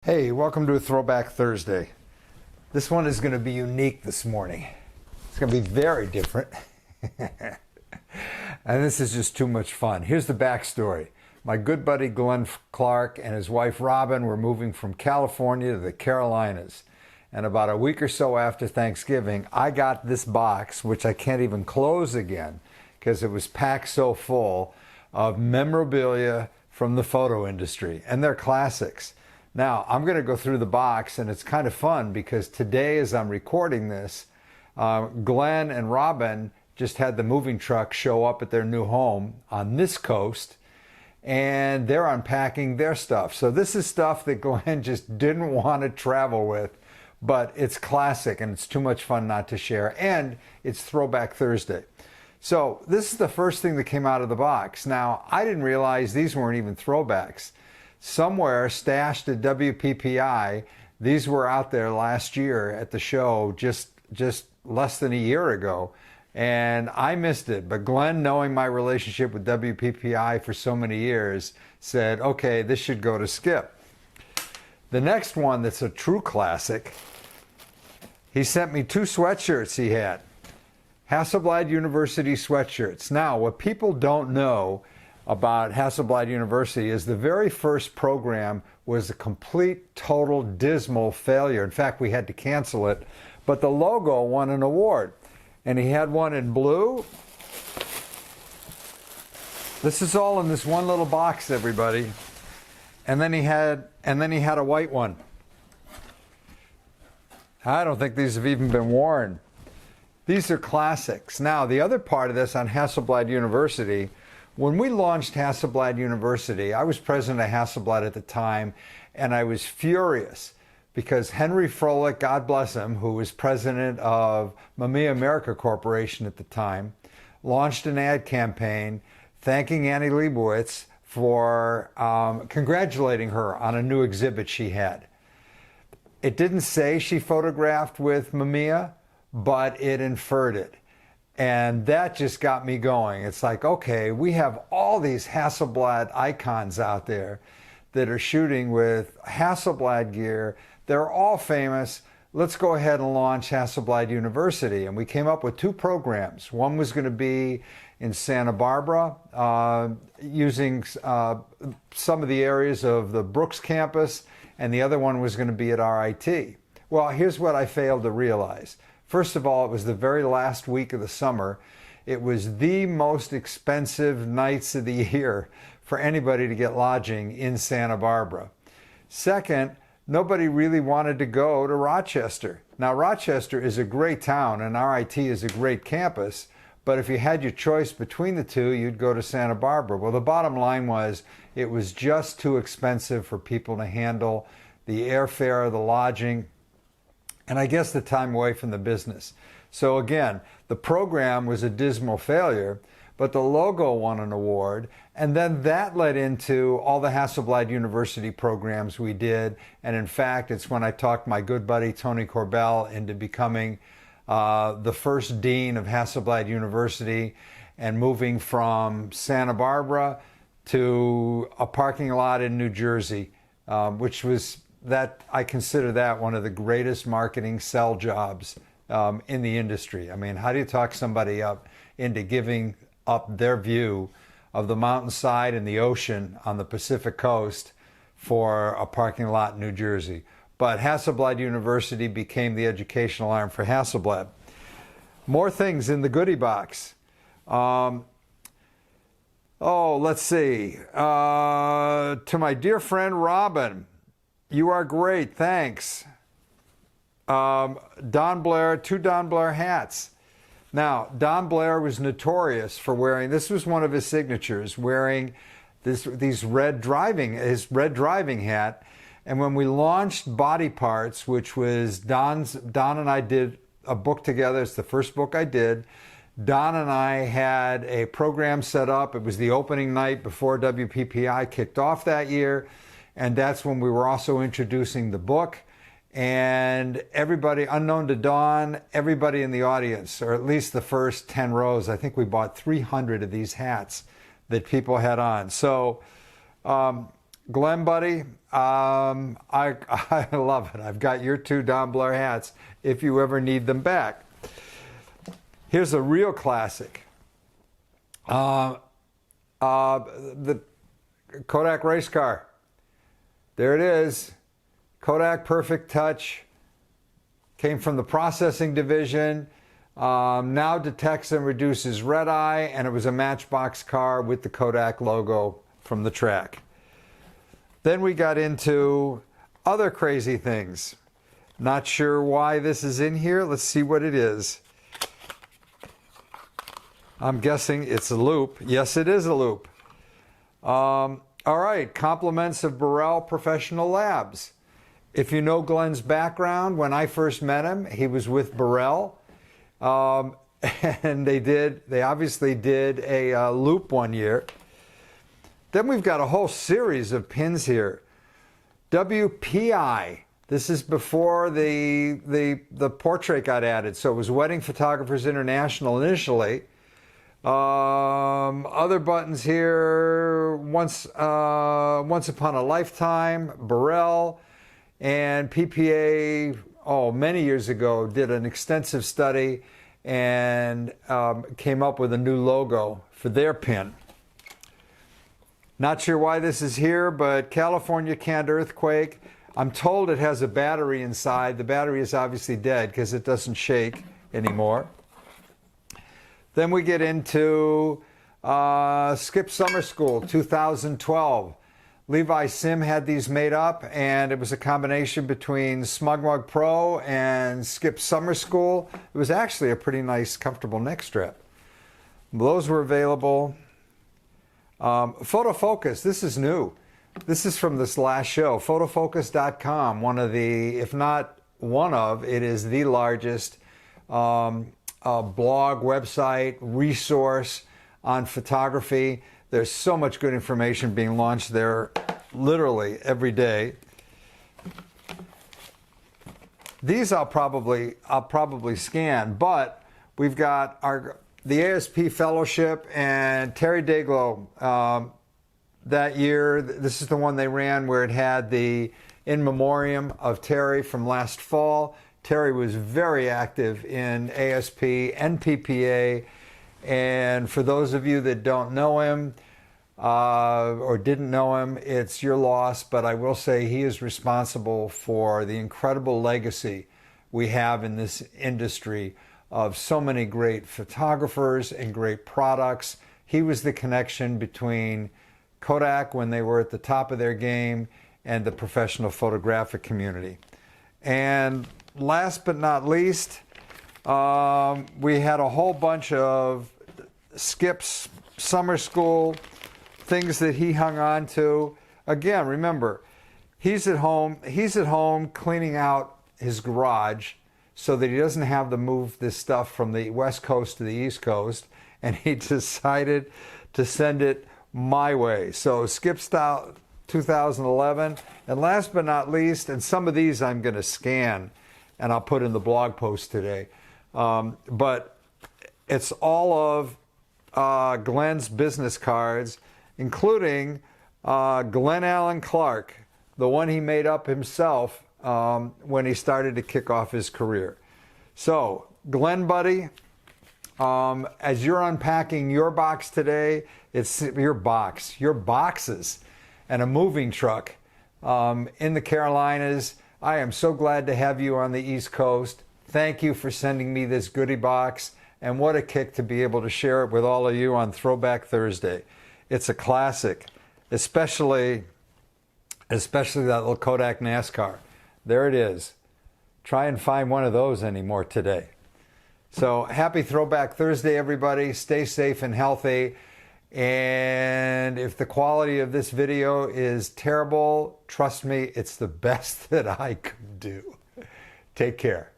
Hey, welcome to a Throwback Thursday. This one is going to be unique this morning. It's going to be very different. And this is just too much fun. Here's the backstory. My good buddy Glen Clark and his wife Robin were moving from California to the Carolinas. And about a week or so after Thanksgiving, I got this box, which I can't even close again because it was packed so full, of memorabilia from the photo industry. And they're classics. Now, I'm going to go through the box, and it's kind of fun because today, as I'm recording this, Glenn and Robin just had the moving truck show up at their new home on this coast, and they're unpacking their stuff. So this is stuff that Glenn just didn't want to travel with, but it's classic, and it's too much fun not to share, and it's Throwback Thursday. So this is the first thing that came out of the box. Now, I didn't realize these weren't even throwbacks. Somewhere stashed at WPPI, these were out there last year at the show, just less than a year ago, and I missed it. But Glenn, knowing my relationship with WPPI for so many years, said, okay, this should go to Skip. The next one that's a true classic, he sent me 2 sweatshirts he had. Hasselblad University sweatshirts. Now, what people don't know about Hasselblad University is the very first program was a complete, total, dismal failure. In fact, we had to cancel it, but the logo won an award. And he had one in blue. This is all in this one little box, everybody. And then he had a white one. I don't think these have even been worn. These are classics. Now, the other part of this on Hasselblad University, when we launched Hasselblad University, I was president of Hasselblad at the time, and I was furious because Henry Froelich, God bless him, who was president of Mamiya America Corporation at the time, launched an ad campaign thanking Annie Leibovitz for congratulating her on a new exhibit she had. It didn't say she photographed with Mamiya, but it inferred it. And that just got me going. It's like, okay, we have all these Hasselblad icons out there that are shooting with Hasselblad gear. They're all famous. Let's go ahead and launch Hasselblad University. And we came up with 2 programs. One was going to be in Santa Barbara, using some of the areas of the Brooks campus, and the other one was going to be at RIT. Well, here's what I failed to realize. First of all, it was the very last week of the summer. It was the most expensive nights of the year for anybody to get lodging in Santa Barbara. Second, nobody really wanted to go to Rochester. Now, Rochester is a great town and RIT is a great campus, but if you had your choice between the two, you'd go to Santa Barbara. Well, the bottom line was it was just too expensive for people to handle the airfare, the lodging, and I guess the time away from the business. So again, the program was a dismal failure, but the logo won an award, and then that led into all the Hasselblad University programs we did, and in fact, it's when I talked my good buddy Tony Corbell into becoming the first dean of Hasselblad University and moving from Santa Barbara to a parking lot in New Jersey, which was that I consider that one of the greatest marketing sell jobs in the industry. I mean, how do you talk somebody up into giving up their view of the mountainside and the ocean on the Pacific coast for a parking lot in New Jersey? But Hasselblad University became the educational arm for Hasselblad. More things in the goodie box. Let's see. To my dear friend Robin, you are great, thanks. Don Blair, 2 Don Blair hats. Now, Don Blair was notorious for wearing, this was one of his signatures, wearing his red driving hat. And when we launched Body Parts, which was Don and I did a book together, it's the first book I did. Don and I had a program set up. It was the opening night before WPPI kicked off that year. And that's when we were also introducing the book. And everybody, unknown to Don, everybody in the audience, or at least the first 10 rows, I think we bought 300 of these hats that people had on. So Glenn, buddy, I love it. I've got your two Don Blair hats if you ever need them back. Here's a real classic. The Kodak race car. There it is. Kodak Perfect Touch. Came from the processing division. Now detects and reduces red eye, and it was a Matchbox car with the Kodak logo from the track. Then we got into other crazy things. Not sure why this is in here. Let's see what it is. I'm guessing it's a loop. Yes, it is a loop. All right, compliments of Burrell Professional Labs. If you know Glenn's background, when I first met him, he was with Burrell. And they obviously did a loop one year. Then we've got a whole series of pins here. WPI. This is before the portrait got added. So it was Wedding Photographers International initially. Other buttons here. Once Upon a Lifetime, Burrell, and PPA. Many years ago, did an extensive study and came up with a new logo for their pin. Not sure why this is here, but California canned earthquake. I'm told it has a battery inside. The battery is obviously dead because it doesn't shake anymore. Then we get into Skip Summer School 2012. Levi Sim had these made up, and it was a combination between Smug Mug Pro and Skip Summer School. It was actually a pretty nice, comfortable neck strap. Those were available. Photo Focus, this is new. This is from this last show. Photofocus.com, one of the, if not one of, it is the largest blog, website, resource on photography. There's so much good information being launched there literally every day. These I'll probably scan, but we've got the ASP Fellowship and Terry Dayglow that year. This is the one they ran where it had the in memoriam of Terry from last fall. Terry was very active in ASP and PPA. And for those of you that don't know him or didn't know him, it's your loss. But I will say he is responsible for the incredible legacy we have in this industry of so many great photographers and great products. He was the connection between Kodak when they were at the top of their game and the professional photographic community. And last but not least, we had a whole bunch of Skip's summer school things that he hung on to. Again, remember, he's at home cleaning out his garage so that he doesn't have to move this stuff from the West Coast to the East Coast, and he decided to send it my way. So Skip Style 2011, and last but not least, and some of these I'm going to scan and I'll put in the blog post today, but it's all of Glenn's business cards, including Glen Clark, the one he made up himself when he started to kick off his career. So, Glenn, buddy, as you're unpacking your box today, it's your boxes, and a moving truck in the Carolinas. I am so glad to have you on the East Coast. Thank you for sending me this goodie box, and what a kick to be able to share it with all of you on Throwback Thursday. It's a classic, especially that little Kodak NASCAR. There it is. Try and find one of those anymore today. So happy Throwback Thursday, everybody. Stay safe and healthy. And if the quality of this video is terrible, trust me, it's the best that I could do. Take care.